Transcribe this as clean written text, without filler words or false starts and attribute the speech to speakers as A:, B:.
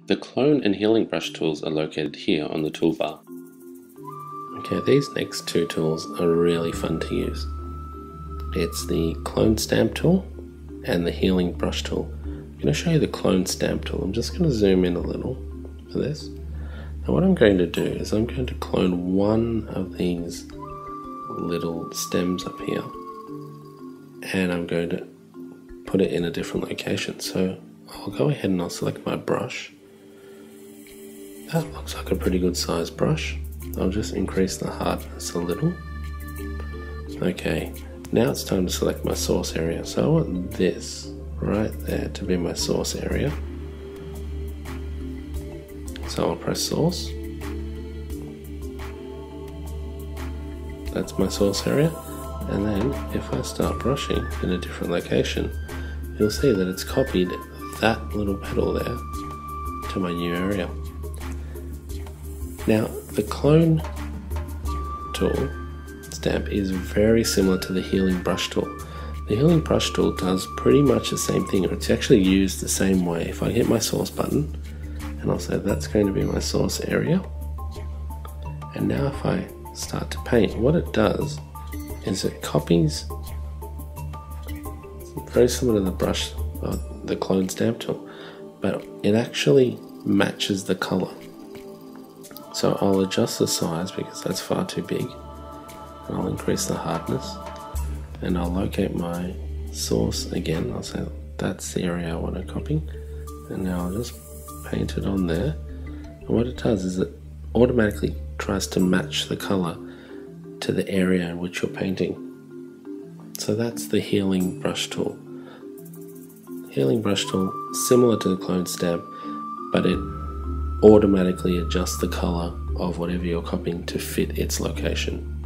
A: The clone and healing brush tools are located here on the toolbar. Okay, these next two tools are really fun to use. It's the clone stamp tool and the healing brush tool. I'm going to show you the clone stamp tool. I'm just going to zoom in a little for this. And what I'm going to do is I'm going to clone one of these little stems up here, and I'm going to put it in a different location. So I'll go ahead and I'll select my brush. That looks like a pretty good size brush. I'll just increase the hardness a little. Okay, now it's time to select my source area. So I want this right there to be my source area. So I'll press source. That's my source area. And then if I start brushing in a different location, you'll see that it's copied that little petal there to my new area. Now the clone tool stamp is very similar to the healing brush tool. The healing brush tool does pretty much the same thing, or it's actually used the same way. If I hit my source button and I'll say that's going to be my source area, and now if I start to paint, what it does is it copies, very similar to the brush, the clone stamp tool, but it actually matches the color. So I'll adjust the size because that's far too big, and I'll increase the hardness, and I'll locate my source again. I'll say that's the area I want to copy, and now I'll just paint it on there. And what it does is it automatically tries to match the color to the area in which you're painting. So that's the healing brush tool. Healing brush tool, similar to the clone stamp, but it automatically adjusts the color of whatever you're copying to fit its location.